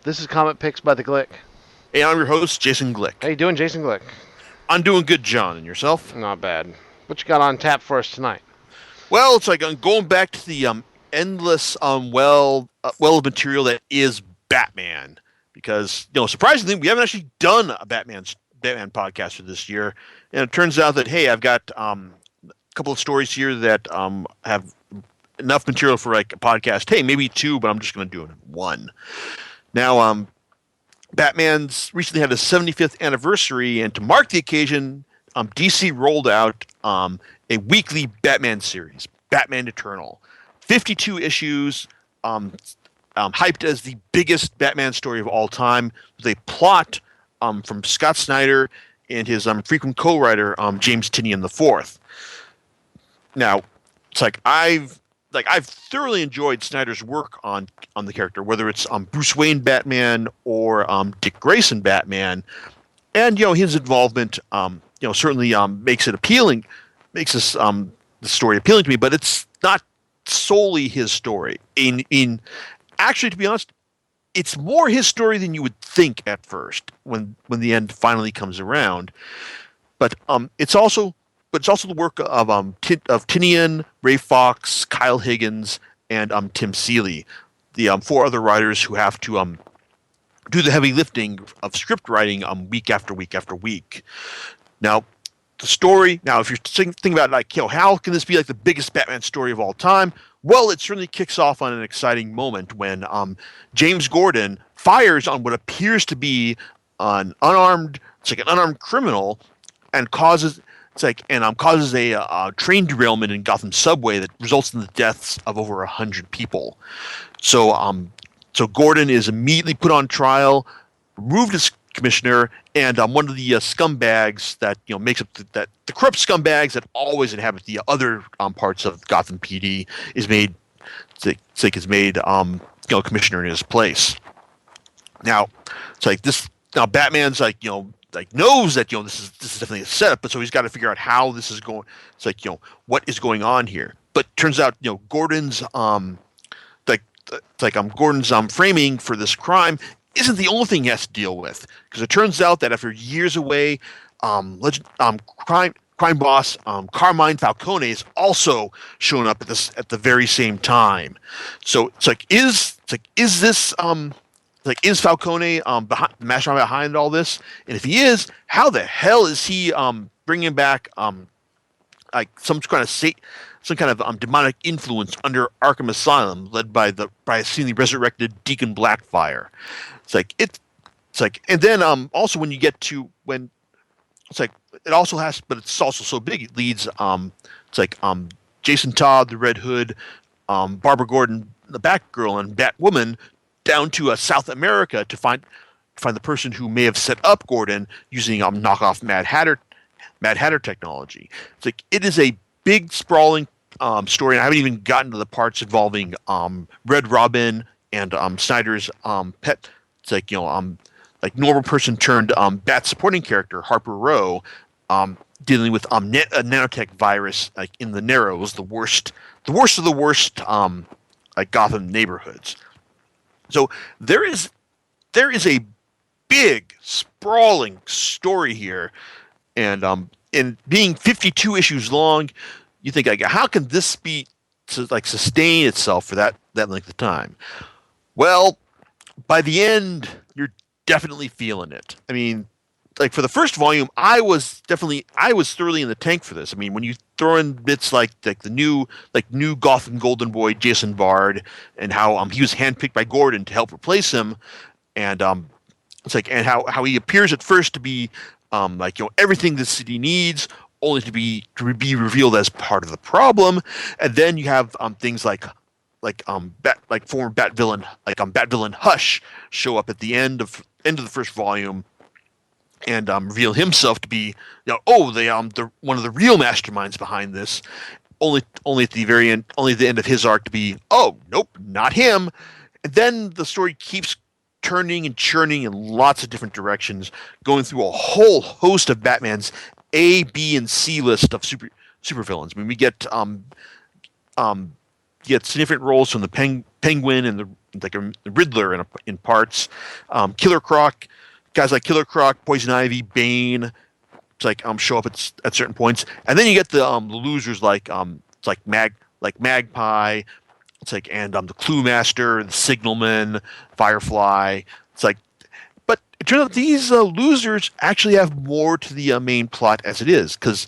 This is Comet Picks by the Glick. Hey, I'm your host, Jason Glick. How you doing, Jason Glick? I'm doing good, John. And yourself? Not bad. What you got on tap for us tonight? Well, it's like I'm going back to the endless well of material that is Batman, because surprisingly, we haven't actually done a Batman podcast for this year, and it turns out that hey, I've got a couple of stories here that have enough material for like a podcast. Hey, maybe two, but I'm just going to do it in one. Now, Batman's recently had his 75th anniversary, and to mark the occasion, DC rolled out a weekly Batman series, Batman Eternal. 52 issues, hyped as the biggest Batman story of all time, with a plot from Scott Snyder and his frequent co-writer, James Tynion IV. Now, it's I've thoroughly enjoyed Snyder's work on the character, whether it's Bruce Wayne Batman or Dick Grayson Batman, and his involvement certainly makes it appealing, makes this the story appealing to me. But it's not solely his story. Actually, to be honest, it's more his story than you would think at first when the end finally comes around. But it's also the work of Tynion, Ray Fox, Kyle Higgins, and Tim Seeley, the four other writers who have to do the heavy lifting of script writing week after week after week. Now, the story. Now, if you're thinking about how can this be like the biggest Batman story of all time? Well, it certainly kicks off on an exciting moment when James Gordon fires on what appears to be an unarmed criminal and causes a train derailment in Gotham subway that results in the deaths of over 100 people. So Gordon is immediately put on trial, removed as commissioner, and one of the scumbags that makes up the corrupt scumbags that always inhabit the other parts of Gotham PD is made commissioner in his place. Now it's like this. Now Batman's knows that this is definitely a setup, but so he's got to figure out how this is going. It's what is going on here. But turns out Gordon's Gordon's framing for this crime isn't the only thing he has to deal with, because it turns out that after years away, crime boss Carmine Falcone is also showing up at the very same time. So is Falcone the mastermind behind all this? And if he is, how the hell is he bringing back some kind of demonic influence under Arkham Asylum, led by a seemingly resurrected Deacon Blackfire? And then also when you get to when it also has, but it's also so big it leads Jason Todd, the Red Hood, Barbara Gordon, the Batgirl, and Batwoman down to South America to find the person who may have set up Gordon using knockoff Mad Hatter technology. It is a big sprawling story, and I haven't even gotten to the parts involving Red Robin and Snyder's pet. It's normal person turned Bat supporting character Harper Row, dealing with a nanotech virus in the Narrows, the worst of the worst Gotham neighborhoods. So there is a big sprawling story here, and in being 52 issues long, you think how can this be sustain itself for that length of time? Well, by the end, you're definitely feeling it. I mean, for the first volume, I was thoroughly in the tank for this. I mean, when you throw in bits like the new Gotham Golden Boy Jason Bard, and how he was handpicked by Gordon to help replace him, and and how he appears at first to be everything the city needs, only to be revealed as part of the problem, and then you have things like former Bat villain Hush show up at the end of the first volume, and reveal himself to be the one of the real masterminds behind this. Only at the very end, only at the end of his arc to be, oh nope, not him. And then the story keeps turning and churning in lots of different directions, going through a whole host of Batman's A, B, and C list of supervillains. I mean, we get significant roles from the Penguin and like a Riddler in parts. Killer Croc, guys like Killer Croc, Poison Ivy, Bane. It's like show up at certain points, and then you get the losers it's like Magpie. It's like and the Clue Master, the Signalman, Firefly. It's like, but it turns out these losers actually have more to the main plot as it is, because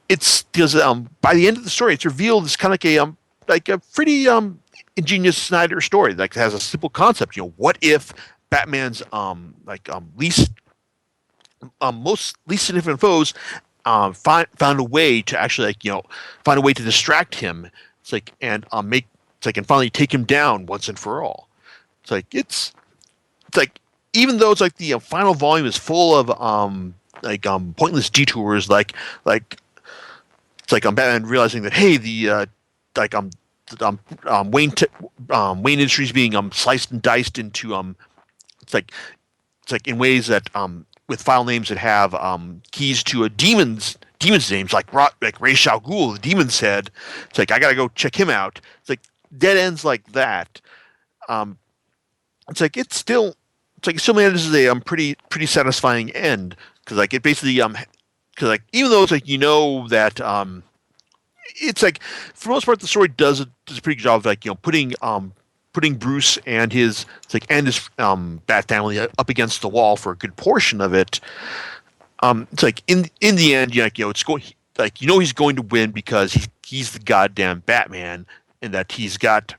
by the end of the story, it's revealed it's kind of like a pretty ingenious Snyder story. Like it has a simple concept. What if Batman's most least significant foes found a way to actually find a way to distract him. It's like and and finally take him down once and for all. It's like even though it's like the final volume is full of pointless detours, it's like Batman realizing that hey like Wayne Industries being sliced and diced into it's like in ways that with file names that have keys to a demon's names like Ra's al Ghul, the demon's head. It's like I gotta go check him out. It's like dead ends like that. It still manages a pretty satisfying end, because like it basically because like even though it's like that it's like for the most part the story does a pretty good job of like putting Bruce and his Bat family up against the wall for a good portion of it. It's like in the end, it's going he's going to win because he's the goddamn Batman, and that he's got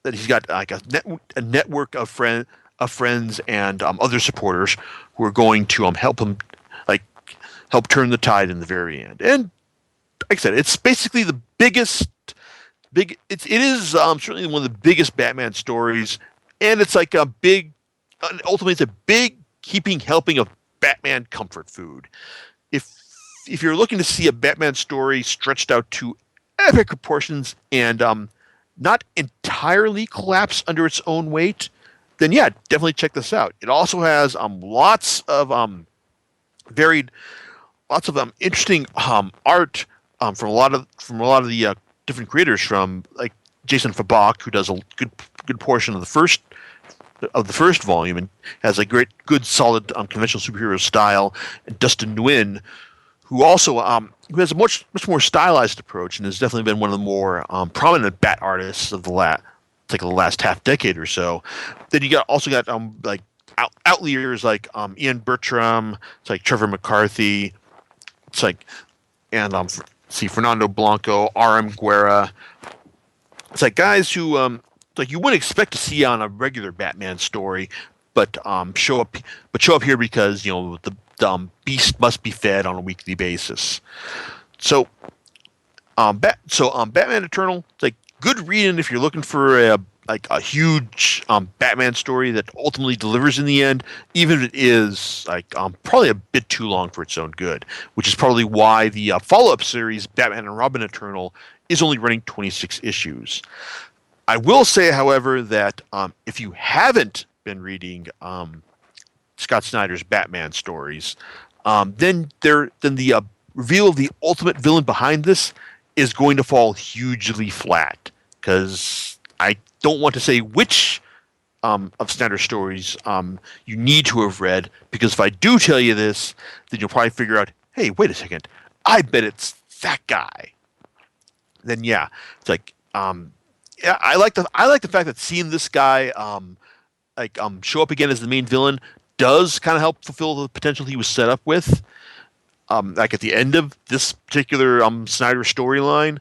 like a network of friends and other supporters who are going to help him help turn the tide in the very end. And like I said, it's basically the it is certainly one of the biggest Batman stories, and it's like ultimately it's a big helping of Batman comfort food. If you're looking to see a Batman story stretched out to epic proportions and not entirely collapse under its own weight, then yeah, definitely check this out. It also has lots of interesting art from a lot of the different creators, from like Jason Fabok, who does a good portion of the first volume and has a good solid conventional superhero style, and Dustin Nguyen, who also who has a much more stylized approach and has definitely been one of the more prominent Bat artists of the last half decade or so. Then you also got outliers like Ian Bertram, it's like Trevor McCarthy, it's like and Fernando Blanco, R.M. Guerra. It's like guys who you wouldn't expect to see on a regular Batman story, but show up here because the beast must be fed on a weekly basis. So Batman Eternal, it's like good reading if you're looking for a huge Batman story that ultimately delivers in the end, even if it is probably a bit too long for its own good, which is probably why the follow-up series Batman and Robin Eternal is only running 26 issues. I will say, however, that if you haven't been reading Scott Snyder's Batman stories, then the reveal of the ultimate villain behind this is going to fall hugely flat, because I don't want to say which of Snyder's stories you need to have read, because if I do tell you this, then you'll probably figure out, hey, wait a second, I bet it's that guy. Then yeah, it's like yeah, I like the fact that seeing this guy show up again as the main villain does kind of help fulfill the potential he was set up with. Like at the end of this particular Snyder storyline,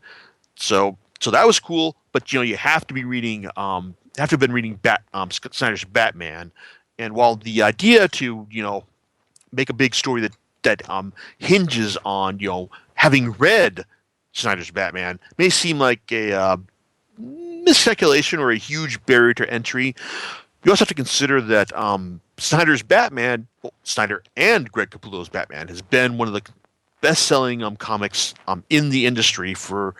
so that was cool. But you have to be reading, have to have been reading Snyder's Batman, and while the idea to make a big story that hinges on having read Snyder's Batman may seem like a miscalculation or a huge barrier to entry, you also have to consider that Snyder's Batman, Snyder and Greg Capullo's Batman, has been one of the best-selling comics in the industry for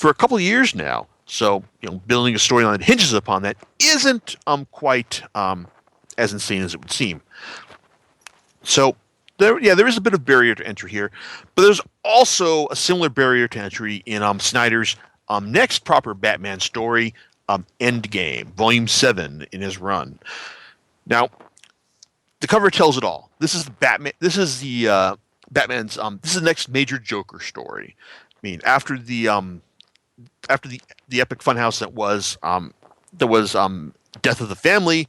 a couple of years now. So, building a storyline that hinges upon that isn't quite as insane as it would seem. So, there is a bit of barrier to entry here, but there's also a similar barrier to entry in Snyder's next proper Batman story, Endgame, Volume 7 in his run. Now, the cover tells it all. This is Batman. This is the Batman's. This is the next major Joker story. I mean, after the epic funhouse that was Death of the Family,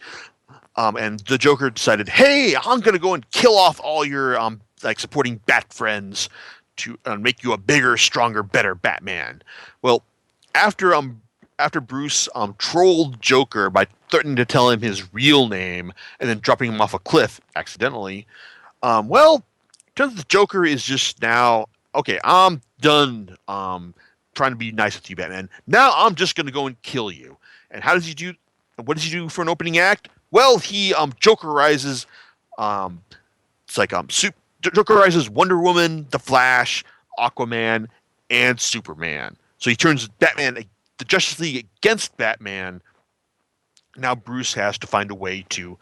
and the Joker decided, hey, I'm gonna go and kill off all your like supporting Bat friends to make you a bigger, stronger, better Batman. Well, after Bruce trolled Joker by threatening to tell him his real name and then dropping him off a cliff accidentally, well, turns out the Joker is just now okay. I'm done trying to be nice with you, Batman. Now I'm just going to go and kill you. And how does he do? What does he do for an opening act? Well, he Jokerizes. It's like Jokerizes Wonder Woman, The Flash, Aquaman, and Superman. So he turns Batman, the Justice League against Batman. Now Bruce has to find a way to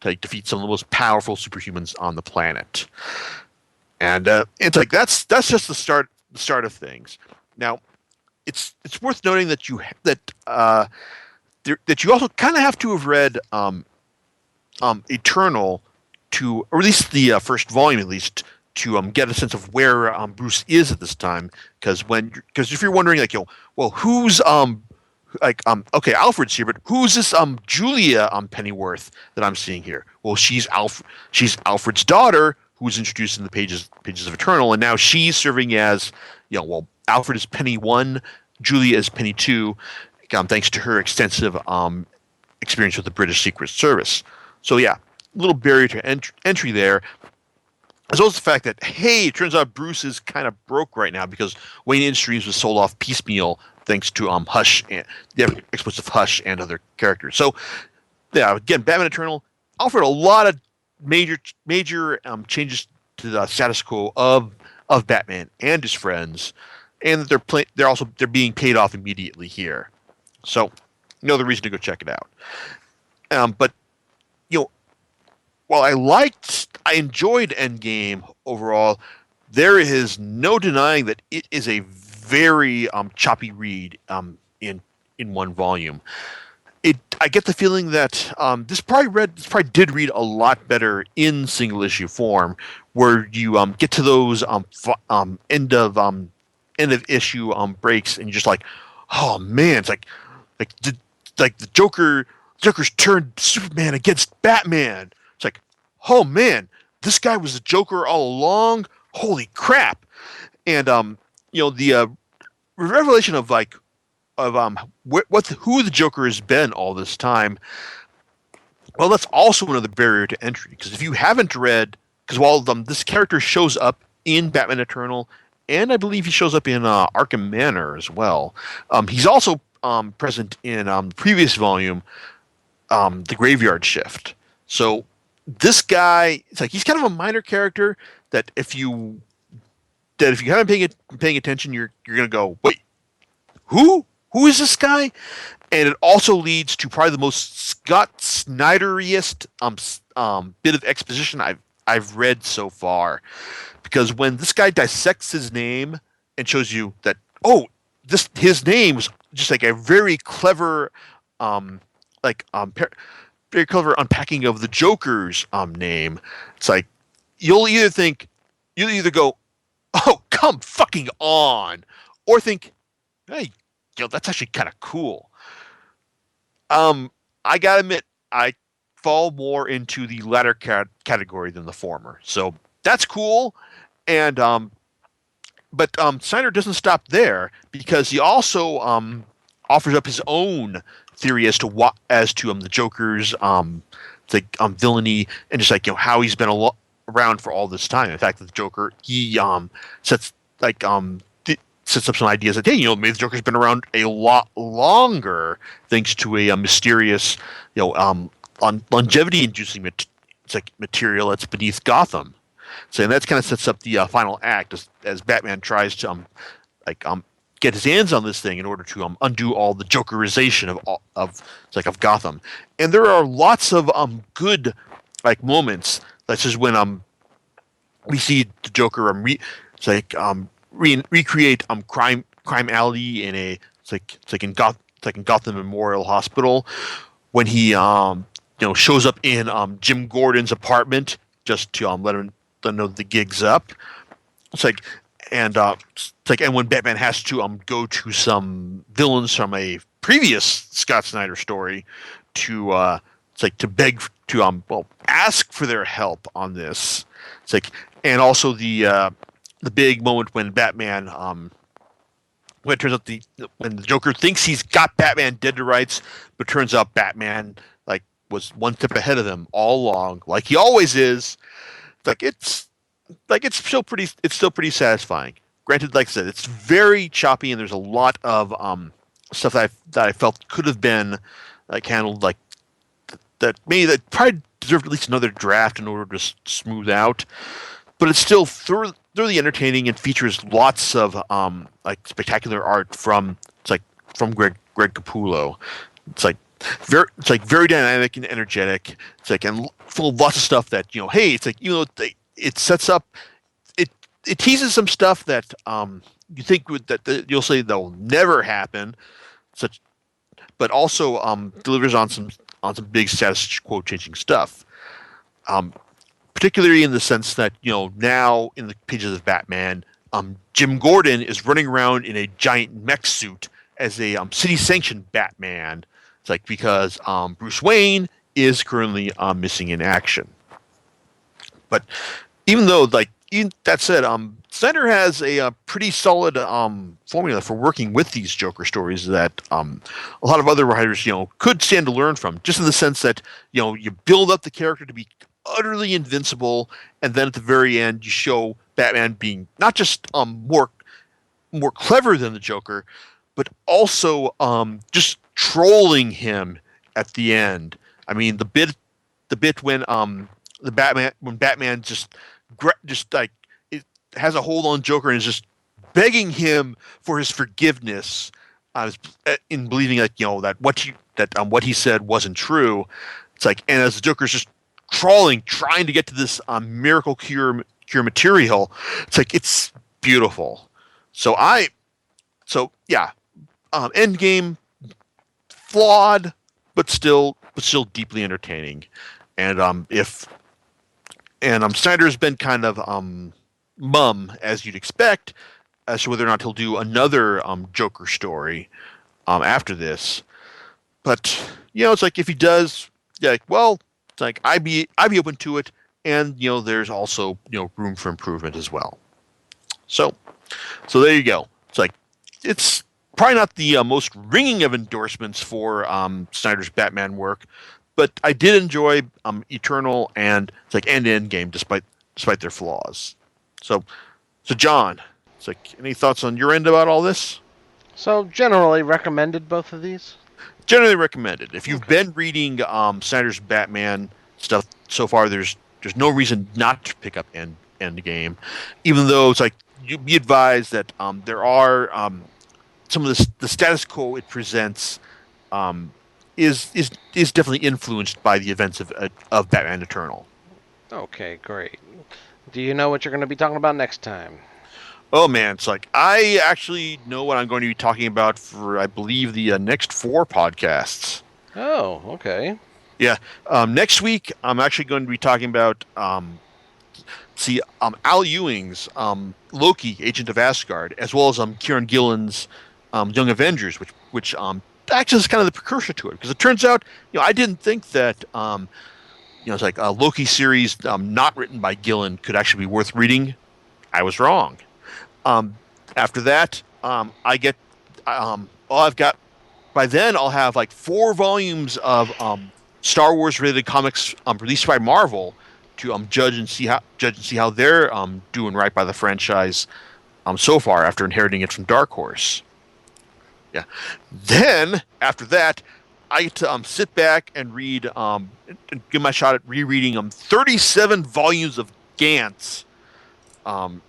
like, defeat some of the most powerful superhumans on the planet. And it's like that's just the start of things. Now, it's worth noting that that you also kind of have to have read Eternal to, or at least the first volume, at least to get a sense of where Bruce is at this time. Because if you're wondering, like, well, who's okay, Alfred's here, but who's this Julia Pennyworth that I'm seeing here? Well, she's Alfred's daughter, who was introduced in the pages of Eternal, and now she's serving as, well, Alfred is Penny 1, Julia is Penny 2, thanks to her extensive experience with the British Secret Service. So yeah, little barrier to entry there. As well as the fact that, hey, it turns out Bruce is kind of broke right now because Wayne Industries was sold off piecemeal thanks to Hush and the explosive Hush and other characters. So yeah, again, Batman Eternal offered a lot of major changes to the status quo of Batman and his friends, and that they're being paid off immediately here. So another reason to go check it out. But while I enjoyed Endgame overall, there is no denying that it is a very choppy read in one volume. I get the feeling that this probably did read a lot better in single issue form, where you get to those end of issue breaks, and you're just like, oh man, it's like the Joker's turned Superman against Batman. It's like, oh man, this guy was the Joker all along. Holy crap! And the revelation of who the Joker has been all this time. Well, that's also another barrier to entry, because if you haven't read, because while this character shows up in Batman Eternal, and I believe he shows up in Arkham Manor as well, he's also present in the previous volume, The Graveyard Shift. So this guy, it's like he's kind of a minor character that if you haven't been paying attention, you're gonna go, wait, who is this guy? And it also leads to probably the most Scott Snyderiest bit of exposition I've read so far, because when this guy dissects his name and shows you that his name is just like a very clever very clever unpacking of the Joker's name. It's like you'll either go, oh, come fucking on, or think, hey, that's actually kind of cool. I gotta admit, I fall more into the latter category than the former. So that's cool, and but Snyder doesn't stop there, because he also offers up his own theory as to the Joker's villainy, and just like how he's been around for all this time. In fact, the Joker, he sets up some ideas that, hey, maybe the Joker's been around a lot longer thanks to a mysterious longevity-inducing material that's beneath Gotham. So, and that kind of sets up the final act as Batman tries to get his hands on this thing in order to undo all the Jokerization of Gotham. And there are lots of good moments. That's just when we see the Joker recreate Crime Alley in like in Gotham Memorial Hospital when he shows up in Jim Gordon's apartment just to let him know the gig's up. It's like and when Batman has to go to some villains from a previous Scott Snyder story to to beg to ask for their help on this. It's like, and also the big moment when Batman when it turns out when the Joker thinks he's got Batman dead to rights, but turns out Batman was one step ahead of them all along, like he always is. It's still pretty satisfying. Granted, like I said, it's very choppy and there's a lot of stuff that I felt could have been handled that probably deserved at least another draft in order to smooth out. But it's still thoroughly entertaining and features lots of spectacular art from Greg Capullo. It's very dynamic and energetic. It's and full of lots of stuff that hey, it's it sets up, it teases some stuff that you think you'll say they'll never happen, but also delivers on some big status quo changing stuff. Particularly in the sense that now in the pages of Batman, Jim Gordon is running around in a giant mech suit as a city sanctioned Batman. It's because Bruce Wayne is currently missing in action. But even though even that said, Snyder has a pretty solid formula for working with these Joker stories that a lot of other writers could stand to learn from, just in the sense that you build up the character to be utterly invincible, and then at the very end you show Batman being not just more clever than the Joker, but also just trolling him at the end. I mean, the bit when Batman just it has a hold on Joker and is just begging him for his forgiveness, in believing that what he said wasn't true. It's and as the Joker's just crawling, trying to get to this miracle cure material, it's beautiful. So Endgame, flawed, but still deeply entertaining. And Snyder's been kind of mum, as you'd expect, as to whether or not he'll do another Joker story after this. But it's if he does, it's I'd be open to it, and there's also room for improvement as well. So there you go. It's probably not the most ringing of endorsements for Snyder's Batman work, but I did enjoy Eternal and Endgame despite their flaws. So John, any thoughts on your end about all this? So generally recommended both of these? Generally recommended. If you've been reading Snyder's Batman stuff so far, there's no reason not to pick up Endgame, even though it's you be advised that there are some of the status quo it presents is definitely influenced by the events of Batman Eternal. Okay, great. Do you know what you're going to be talking about next time? Oh man, it's I actually know what I'm going to be talking about for, I believe, the next 4 podcasts. Oh, okay. Yeah. Next week, I'm actually going to be talking about Al Ewing's Loki, Agent of Asgard, as well as Kieran Gillen's Young Avengers, which acts as kind of the precursor to it, because it turns out I didn't think that it's a Loki series not written by Gillen could actually be worth reading. I was wrong. After that, I've got, by then I'll have 4 volumes of Star Wars related comics released by Marvel to judge and see how they're doing right by the franchise so far after inheriting it from Dark Horse. Yeah. Then after that, I get to sit back and read and give my shot at rereading 37 volumes of Gantz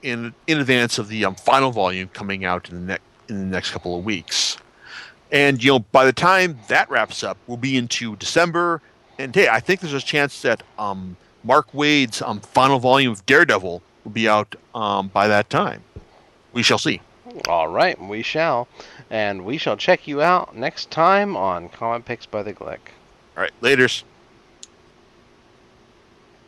in advance of the final volume coming out in the next couple of weeks. And by the time that wraps up, we'll be into December. And hey, I think there's a chance that Mark Waid's final volume of Daredevil will be out by that time. We shall see. All right, we shall. And we shall check you out next time on Comic Picks by the Glick. All right, laters.